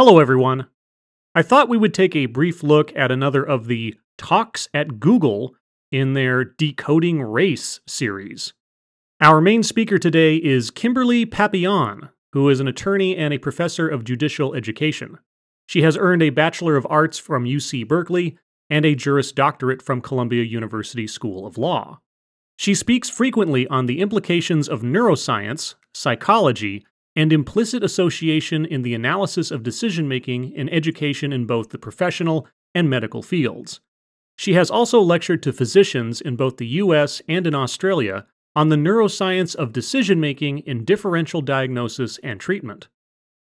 Hello, everyone. I thought we would take a brief look at another of the talks at Google in their Decoding Race series. Our main speaker today is Kimberly Papillon, who is an attorney and a professor of judicial education. She has earned a Bachelor of Arts from UC Berkeley and a Juris Doctorate from Columbia University School of Law. She speaks frequently on the implications of neuroscience, psychology, and implicit association in the analysis of decision-making in education in both the professional and medical fields. She has also lectured to physicians in both the US and in Australia on the neuroscience of decision-making in differential diagnosis and treatment.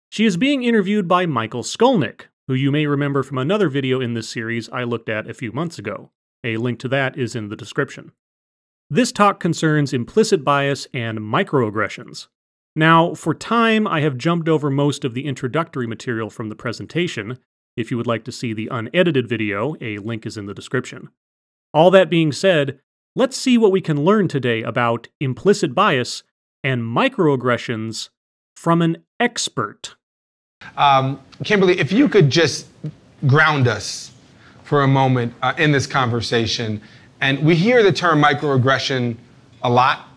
She is being interviewed by Michael Skolnick, who you may remember from another video in this series I looked at a few months ago. A link to that is in the description. This talk concerns implicit bias and microaggressions. Now, for time, I have jumped over most of the introductory material from the presentation. If you would like to see the unedited video, a link is in the description. All that being said, let's see what we can learn today about implicit bias and microaggressions from an expert. Kimberly, if you could just ground us for a moment in this conversation. And we hear the term microaggression a lot,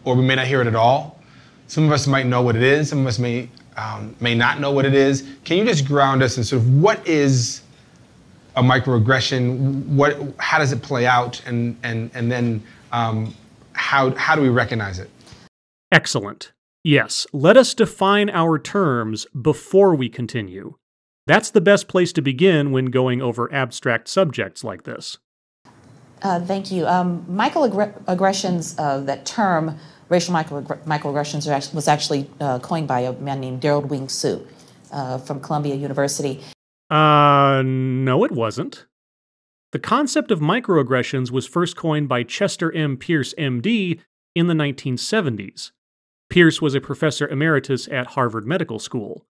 or we may not hear it at all. Some of us might know what it is. Some of us may not know what it is. Can you just ground us in sort of what is a microaggression? How does it play out? And then how do we recognize it? Excellent. Yes, let us define our terms before we continue. That's the best place to begin when going over abstract subjects like this. Thank you. Microaggressions, that term, racial microaggressions, was actually coined by a man named Wing Su from Columbia University. No, it wasn't. The concept of microaggressions was first coined by Chester M. Pierce, MD, in the 1970s. Pierce was a professor emeritus at Harvard Medical School.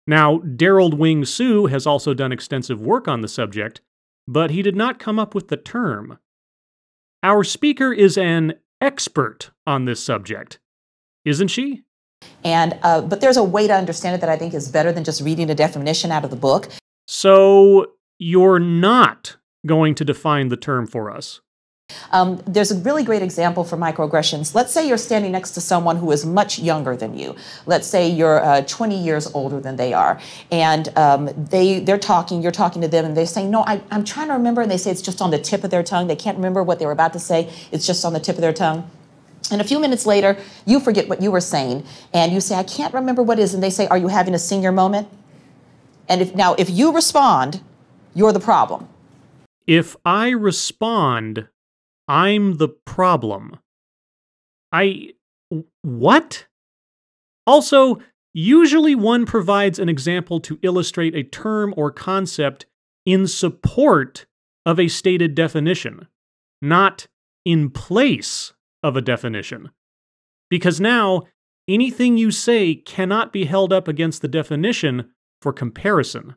Now, Wing Su has also done extensive work on the subject, but he did not come up with the term. Our speaker is an expert on this subject, isn't she? But there's a way to understand it that I think is better than just reading a definition out of the book. So you're not going to define the term for us? There's a really great example for microaggressions. Let's say you're standing next to someone who is much younger than you. Let's say you're 20 years older than they are. And they're talking, you're talking to them, and they say, no, I'm trying to remember. And they say it's just on the tip of their tongue. They can't remember what they were about to say. It's just on the tip of their tongue. And a few minutes later, you forget what you were saying. And you say, I can't remember what it is. And they say, are you having a senior moment? And if you respond, you're the problem. If I respond, I'm the problem. What? Also, usually one provides an example to illustrate a term or concept in support of a stated definition, not in place of a definition. Because now, anything you say cannot be held up against the definition for comparison.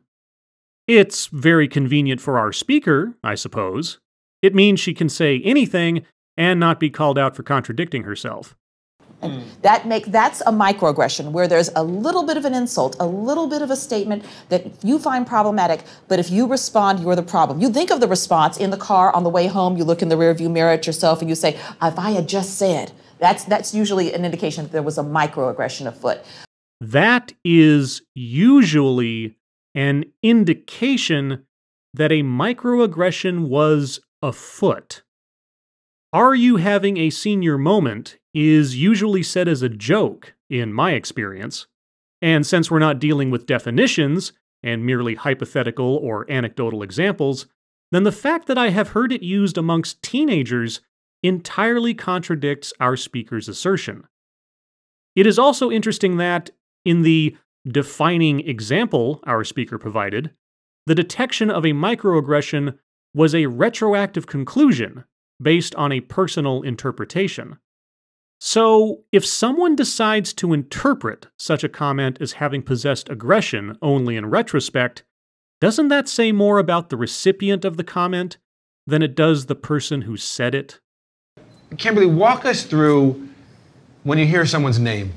It's very convenient for our speaker, I suppose. It means she can say anything and not be called out for contradicting herself. And that's a microaggression where there's a little bit of an insult, a little bit of a statement that you find problematic, but if you respond, you're the problem. You think of the response in the car on the way home, you look in the rearview mirror at yourself and you say, if I had just said, that's usually an indication that there was a microaggression afoot. That is usually an indication that a microaggression was afoot. Are you having a senior moment is usually said as a joke, in my experience. And since we're not dealing with definitions and merely hypothetical or anecdotal examples, then the fact that I have heard it used amongst teenagers entirely contradicts our speaker's assertion. It is also interesting that, in the defining example our speaker provided, the detection of a microaggression was a retroactive conclusion based on a personal interpretation. So, if someone decides to interpret such a comment as having possessed aggression only in retrospect, doesn't that say more about the recipient of the comment than it does the person who said it? Kimberly, walk us through when you hear someone's name.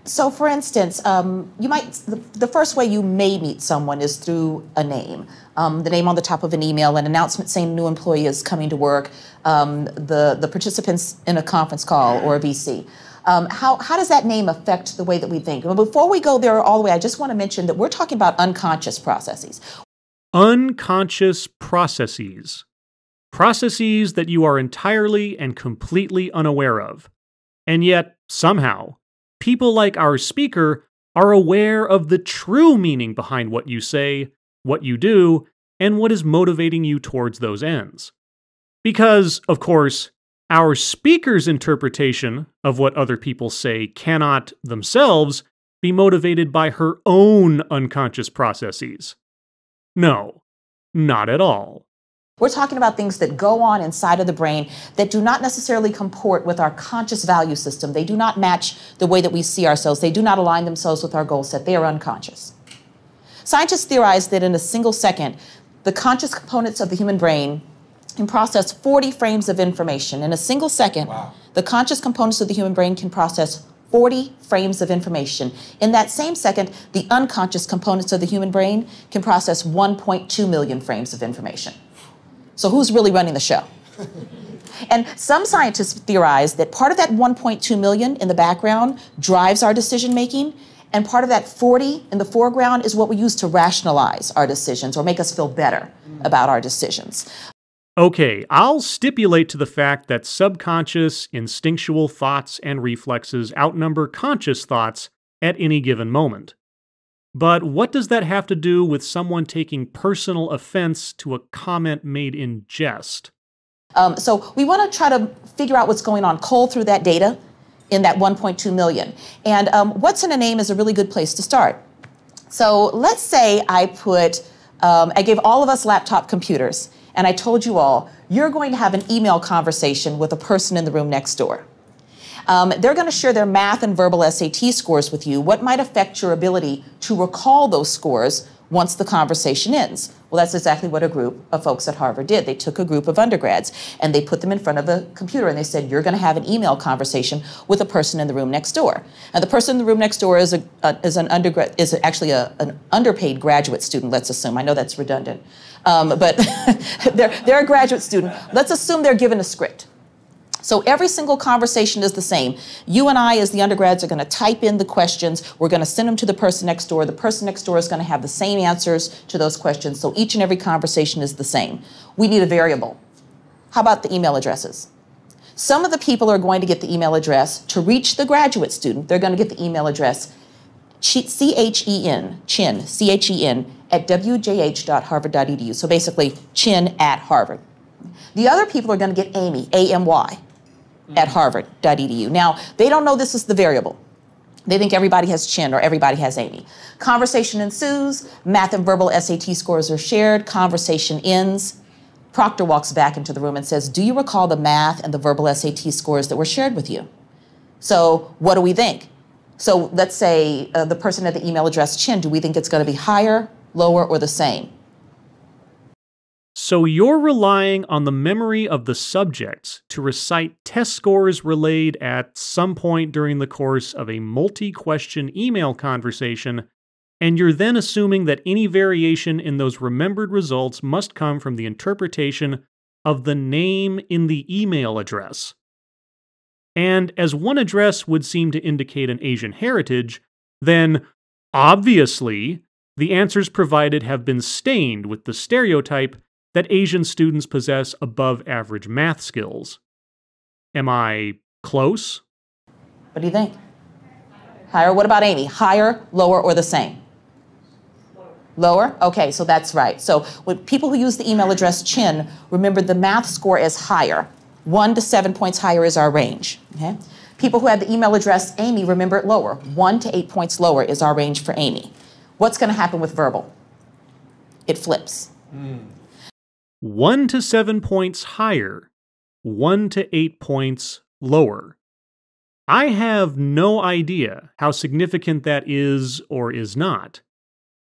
So, for instance, the first way you may meet someone is through a name. The name on the top of an email, an announcement saying a new employee is coming to work, the participants in a conference call or a VC. How does that name affect the way that we think? Well, before we go there all the way, I just want to mention that we're talking about unconscious processes. Unconscious processes. Processes that you are entirely and completely unaware of. And yet, somehow, people like our speaker are aware of the true meaning behind what you say, what you do, and what is motivating you towards those ends. Because, of course, our speaker's interpretation of what other people say cannot themselves be motivated by her own unconscious processes. No, not at all. We're talking about things that go on inside of the brain that do not necessarily comport with our conscious value system. They do not match the way that we see ourselves. They do not align themselves with our goal set. They are unconscious. Scientists theorize that in a single second, the conscious components of the human brain can process 40 frames of information. In a single second, wow. The conscious components of the human brain can process 40 frames of information. In that same second, the unconscious components of the human brain can process 1.2 million frames of information. So who's really running the show? And some scientists theorize that part of that 1.2 million in the background drives our decision making, and part of that 40 in the foreground is what we use to rationalize our decisions or make us feel better about our decisions. Okay, I'll stipulate to the fact that subconscious, instinctual thoughts and reflexes outnumber conscious thoughts at any given moment. But what does that have to do with someone taking personal offense to a comment made in jest? So we want to try to figure out what's going on, cull through that data in that 1.2 million. And what's in a name is a really good place to start. So let's say I gave all of us laptop computers, and I told you all, you're going to have an email conversation with a person in the room next door. They're going to share their math and verbal SAT scores with you. What might affect your ability to recall those scores once the conversation ends? Well, that's exactly what a group of folks at Harvard did. They took a group of undergrads and they put them in front of a computer and they said, you're going to have an email conversation with a person in the room next door. And the person in the room next door is actually an underpaid graduate student, let's assume. I know that's redundant. But they're a graduate student. Let's assume they're given a script. So every single conversation is the same. You and I, as the undergrads, are going to type in the questions. We're going to send them to the person next door. The person next door is going to have the same answers to those questions. So each and every conversation is the same. We need a variable. How about the email addresses? Some of the people are going to get the email address to reach the graduate student. They're going to get the email address CHEN, at wjh.harvard.edu. So basically, Chin at Harvard. The other people are going to get Amy, AMY, at harvard.edu. Now, they don't know this is the variable. They think everybody has Chin or everybody has Amy. Conversation ensues, math and verbal SAT scores are shared, conversation ends. Proctor walks back into the room and says, do you recall the math and the verbal SAT scores that were shared with you? So what do we think? So let's say the person at the email address Chin, do we think it's going to be higher, lower, or the same? So you're relying on the memory of the subjects to recite test scores relayed at some point during the course of a multi-question email conversation, and you're then assuming that any variation in those remembered results must come from the interpretation of the name in the email address. And as one address would seem to indicate an Asian heritage, then, obviously, the answers provided have been stained with the stereotype that Asian students possess above-average math skills. Am I close? What do you think? Higher? What about Amy? Higher, lower, or the same? Lower? Okay, so that's right. So with people who use the email address Chin, remember the math score is higher. 1 to 7 points higher is our range. Okay? People who have the email address Amy, remember it lower. 1 to 8 points lower is our range for Amy. What's going to happen with verbal? It flips. 1 to 7 points higher, 1 to 8 points lower. I have no idea how significant that is or is not.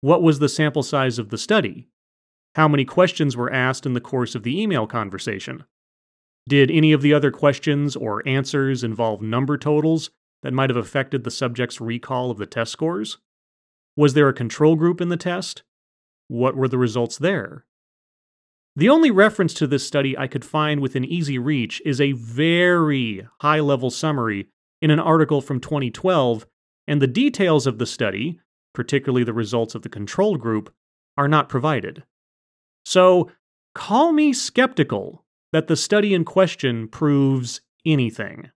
What was the sample size of the study? How many questions were asked in the course of the email conversation? Did any of the other questions or answers involve number totals that might have affected the subject's recall of the test scores? Was there a control group in the test? What were the results there? The only reference to this study I could find within easy reach is a very high-level summary in an article from 2012, and the details of the study, particularly the results of the control group, are not provided. So, call me skeptical that the study in question proves anything.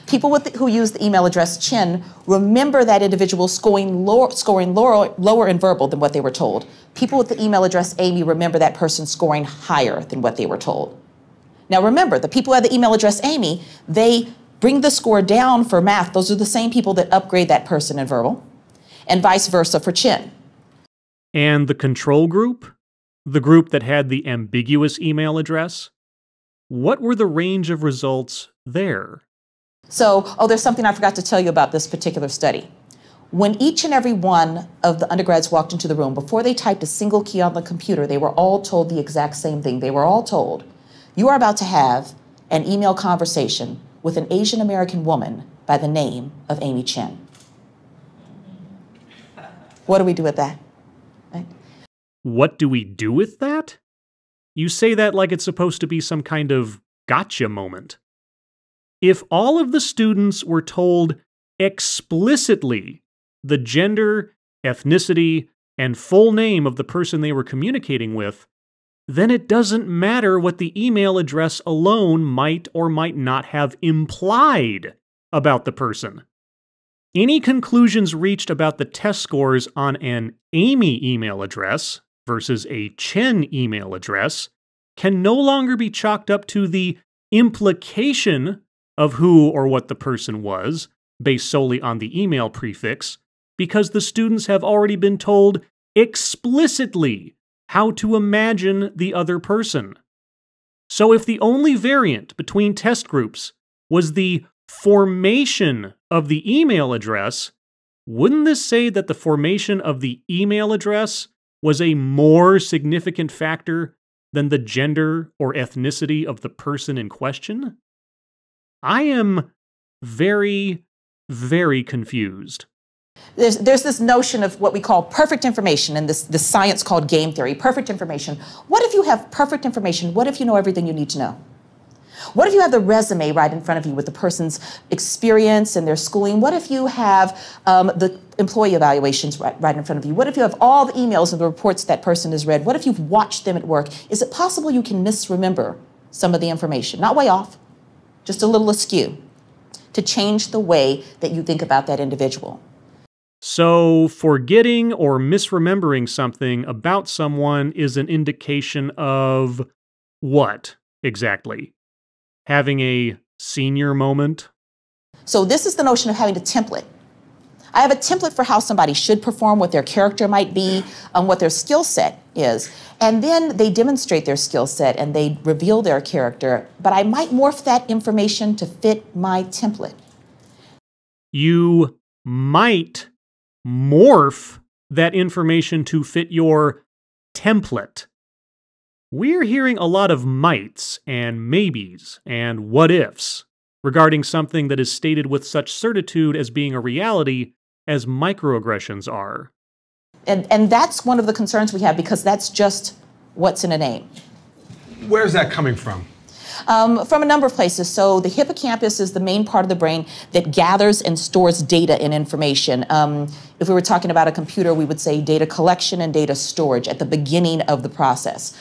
People who use the email address Chin remember that individual scoring lower in verbal than what they were told. People with the email address Amy remember that person scoring higher than what they were told. Now remember, the people who have the email address Amy, they bring the score down for math. Those are the same people that upgrade that person in verbal, and vice versa for Chin. And the control group? The group that had the ambiguous email address? What were the range of results there? So, there's something I forgot to tell you about this particular study. When each and every one of the undergrads walked into the room, before they typed a single key on the computer, they were all told the exact same thing. They were all told, you are about to have an email conversation with an Asian American woman by the name of Amy Chin. What do we do with that? Right? What do we do with that? You say that like it's supposed to be some kind of gotcha moment. If all of the students were told explicitly the gender, ethnicity, and full name of the person they were communicating with, then it doesn't matter what the email address alone might or might not have implied about the person. Any conclusions reached about the test scores on an Amy email address versus a Chen email address can no longer be chalked up to the implication of who or what the person was, based solely on the email prefix, because the students have already been told explicitly how to imagine the other person. So if the only variant between test groups was the formation of the email address, wouldn't this say that the formation of the email address was a more significant factor than the gender or ethnicity of the person in question? I am very, very confused. There's this notion of what we call perfect information in this science called game theory, perfect information. What if you have perfect information? What if you know everything you need to know? What if you have the resume right in front of you with the person's experience and their schooling? What if you have the employee evaluations right in front of you? What if you have all the emails and the reports that person has read? What if you've watched them at work? Is it possible you can misremember some of the information? Not way off, just a little askew, to change the way that you think about that individual. So, forgetting or misremembering something about someone is an indication of what exactly? Having a senior moment? So this is the notion of having a template. I have a template for how somebody should perform, what their character might be, what their skill set is. And then they demonstrate their skill set and they reveal their character, but I might morph that information to fit my template. You might morph that information to fit your template. We're hearing a lot of mights and maybes and what ifs regarding something that is stated with such certitude as being a reality as microaggressions are. And that's one of the concerns we have, because that's just what's in a name. Where's that coming from? From a number of places. So the hippocampus is the main part of the brain that gathers and stores data and information. If we were talking about a computer, we would say data collection and data storage at the beginning of the process.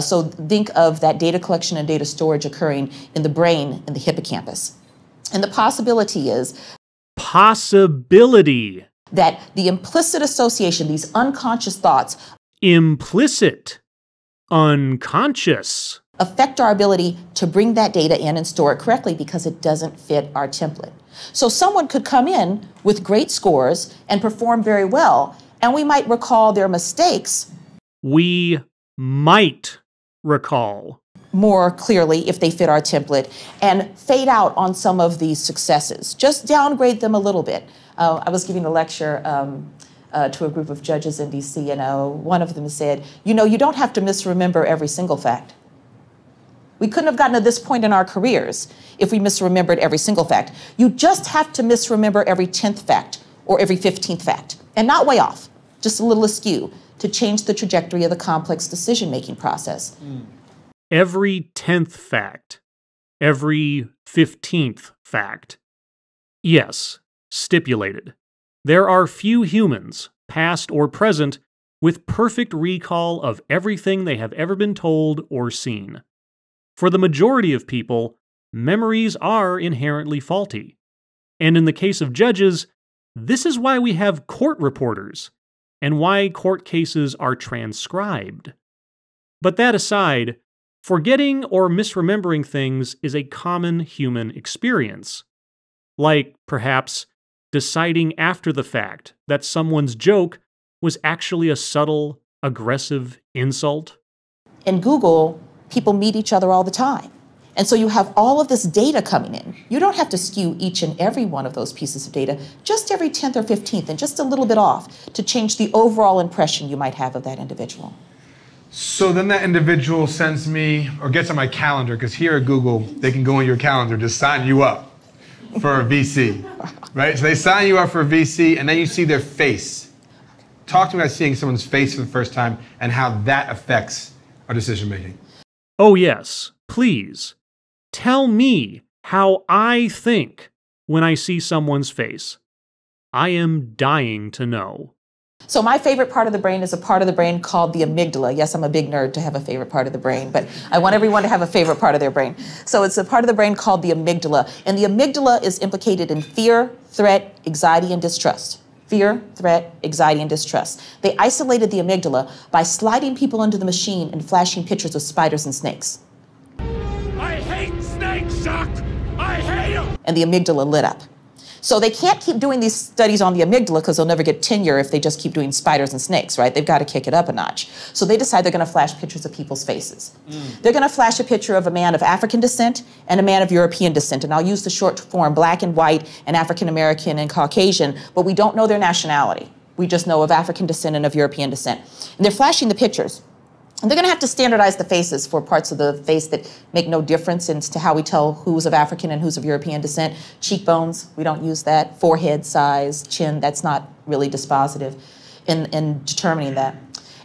So think of that data collection and data storage occurring in the brain, in the hippocampus. And the possibility is that the implicit association, these unconscious thoughts, implicit, unconscious, affect our ability to bring that data in and store it correctly because it doesn't fit our template. So someone could come in with great scores and perform very well, and we might recall their mistakes. We might recall more clearly if they fit our template, and fade out on some of these successes. Just downgrade them a little bit. I was giving a lecture to a group of judges in DC, and one of them said, you know, you don't have to misremember every single fact. We couldn't have gotten to this point in our careers if we misremembered every single fact. You just have to misremember every 10th fact or every 15th fact, and not way off, just a little askew, to change the trajectory of the complex decision-making process. Every 10th fact, every 15th fact. Yes, stipulated. There are few humans, past or present, with perfect recall of everything they have ever been told or seen. For the majority of people, memories are inherently faulty. And in the case of judges, this is why we have court reporters, and why court cases are transcribed. But that aside, forgetting or misremembering things is a common human experience. Like, perhaps, deciding after the fact that someone's joke was actually a subtle, aggressive insult. In Google, people meet each other all the time. And so you have all of this data coming in. You don't have to skew each and every one of those pieces of data, just every 10th or 15th, and just a little bit off to change the overall impression you might have of that individual. So then that individual sends me, or gets on my calendar, because here at Google, they can go in your calendar to sign you up for a VC, right? So they sign you up for a VC, and then you see their face. Talk to me about seeing someone's face for the first time and how that affects our decision making. Oh yes, please. Tell me how I think when I see someone's face. I am dying to know. So my favorite part of the brain is a part of the brain called the amygdala. Yes, I'm a big nerd to have a favorite part of the brain, but I want everyone to have a favorite part of their brain. So it's a part of the brain called the amygdala. And the amygdala is implicated in fear, threat, anxiety, and distrust. Fear, threat, anxiety, and distrust. They isolated the amygdala by sliding people into the machine and flashing pictures of spiders and snakes. I hate snakes, Chuck! I hate them! And the amygdala lit up. So they can't keep doing these studies on the amygdala because they'll never get tenure if they just keep doing spiders and snakes, right? They've got to kick it up a notch. So they decide they're going to flash pictures of people's faces. They're going to flash a picture of a man of African descent and a man of European descent. And I'll use the short form black and white and African American and Caucasian, but we don't know their nationality. We just know of African descent and of European descent. And they're flashing the pictures. And they're going to have to standardize the faces for parts of the face that make no difference as to how we tell who's of African and who's of European descent. Cheekbones, we don't use that. Forehead size, chin, that's not really dispositive in determining that.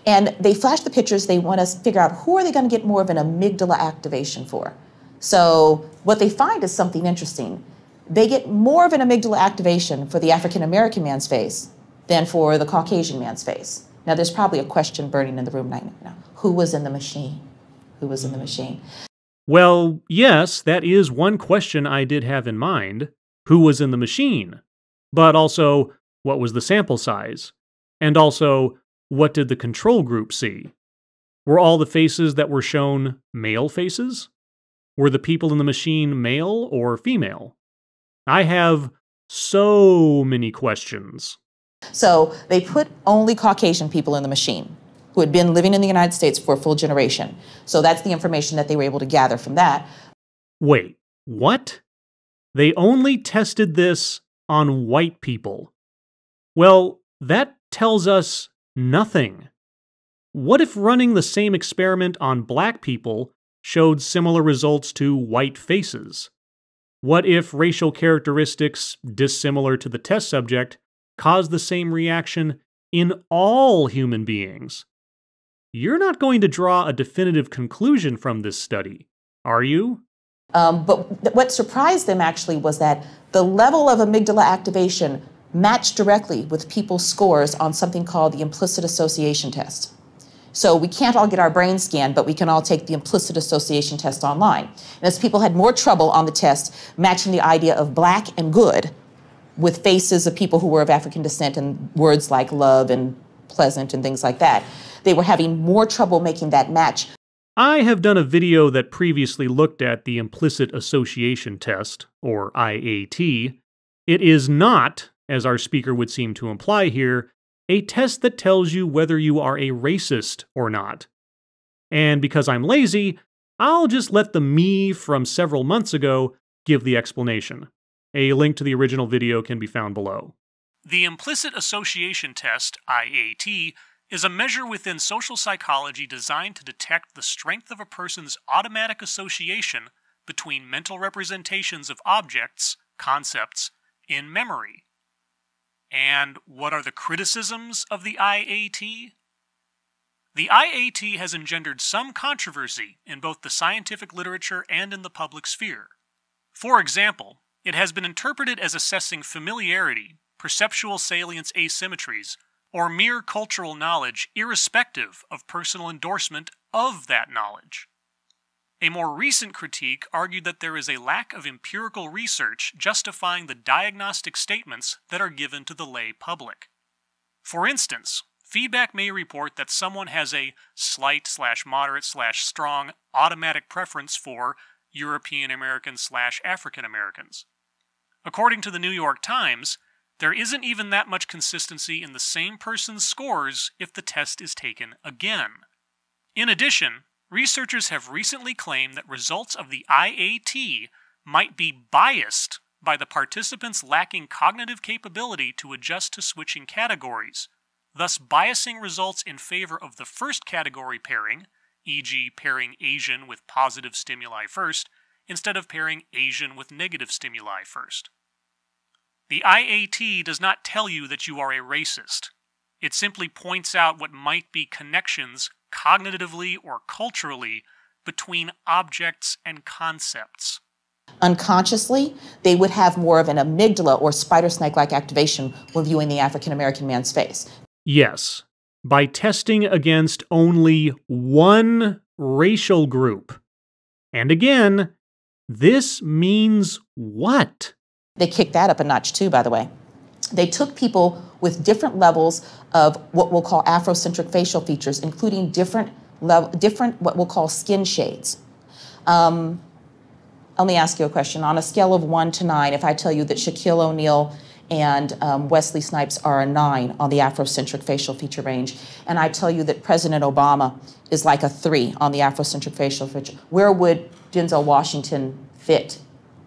And they flash the pictures. They want to figure out who are they going to get more of an amygdala activation for. So what they find is something interesting. They get more of an amygdala activation for the African American man's face than for the Caucasian man's face. Now, there's probably a question burning in the room right now. Who was in the machine? Who was in the machine? Well, yes, that is one question I did have in mind. Who was in the machine? But also, what was the sample size? And also, what did the control group see? Were all the faces that were shown male faces? Were the people in the machine male or female? I have so many questions. So they put only Caucasian people in the machine who had been living in the United States for a full generation. So that's the information that they were able to gather from that. Wait, what? They only tested this on white people. Well, that tells us nothing. What if running the same experiment on black people showed similar results to white faces? What if racial characteristics dissimilar to the test subject caused the same reaction in all human beings? You're not going to draw a definitive conclusion from this study, are you? But what surprised them actually was that the level of amygdala activation matched directly with people's scores on something called the implicit association test. So we can't all get our brain scanned, but we can all take the implicit association test online. And as people had more trouble on the test matching the idea of black and good with faces of people who were of African descent and words like love and pleasant and things like that, they were having more trouble making that match. I have done a video that previously looked at the implicit association test, or IAT. It is not, as our speaker would seem to imply here, a test that tells you whether you are a racist or not. And because I'm lazy, I'll just let the me from several months ago give the explanation. A link to the original video can be found below. The implicit association test, IAT, is a measure within social psychology designed to detect the strength of a person's automatic association between mental representations of objects, concepts, in memory. And what are the criticisms of the IAT? The IAT has engendered some controversy in both the scientific literature and in the public sphere. For example, it has been interpreted as assessing familiarity, perceptual salience asymmetries, or mere cultural knowledge irrespective of personal endorsement of that knowledge. A more recent critique argued that there is a lack of empirical research justifying the diagnostic statements that are given to the lay public. For instance, feedback may report that someone has a slight/moderate/strong automatic preference for European Americans/African Americans. According to the New York Times, there isn't even that much consistency in the same person's scores if the test is taken again. In addition, researchers have recently claimed that results of the IAT might be biased by the participants lacking cognitive capability to adjust to switching categories, thus biasing results in favor of the first category pairing, e.g. pairing Asian with positive stimuli first, instead of pairing Asian with negative stimuli first. The IAT does not tell you that you are a racist. It simply points out what might be connections, cognitively or culturally, between objects and concepts. Unconsciously, they would have more of an amygdala or spider snake-like activation when viewing the African American man's face. Yes, by testing against only one racial group. And again, this means what? They kicked that up a notch too, by the way. They took people with different levels of what we'll call Afrocentric facial features, including different what we'll call skin shades. Let me ask you a question. On a scale of 1 to 9, if I tell you that Shaquille O'Neal and Wesley Snipes are a 9 on the Afrocentric facial feature range, and I tell you that President Obama is like a 3 on the Afrocentric facial feature, where would Denzel Washington fit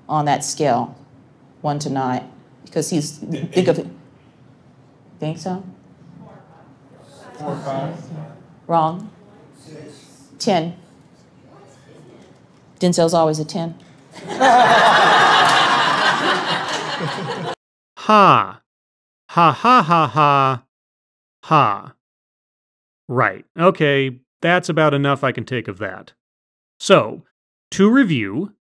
on that scale? 1 to 9, because he's big of. Think so? 4 or 5. Wrong. 10. Denzel's always a 10. Ha. Ha ha ha ha. Ha. Right. Okay, that's about enough I can take of that. So, to review,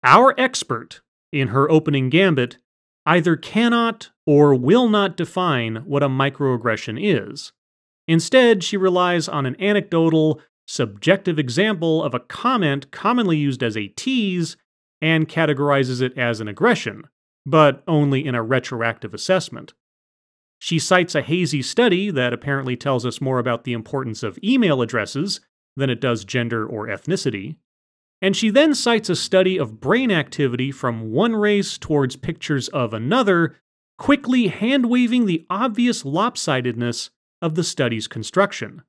our expert, in her opening gambit, either cannot or will not define what a microaggression is. Instead, she relies on an anecdotal, subjective example of a comment commonly used as a tease and categorizes it as an aggression, but only in a retroactive assessment. She cites a hazy study that apparently tells us more about the importance of email addresses than it does gender or ethnicity. And she then cites a study of brain activity from one race towards pictures of another, quickly hand-waving the obvious lopsidedness of the study's construction.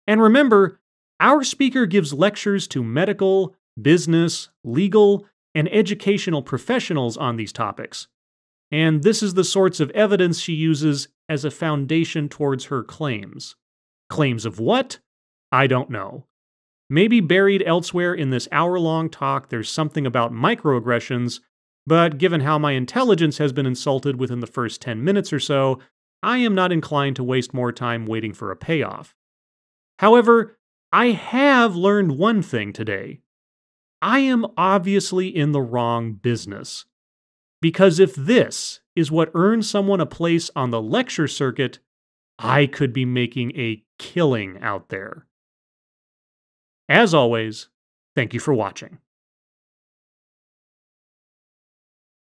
And remember, our speaker gives lectures to medical, business, legal, and educational professionals on these topics. And this is the sorts of evidence she uses as a foundation towards her claims. Claims of what? I don't know. Maybe buried elsewhere in this hour-long talk there's something about microaggressions, but given how my intelligence has been insulted within the first 10 minutes or so, I am not inclined to waste more time waiting for a payoff. However, I have learned one thing today. I am obviously in the wrong business. Because if this is what earns someone a place on the lecture circuit, I could be making a killing out there. As always, thank you for watching.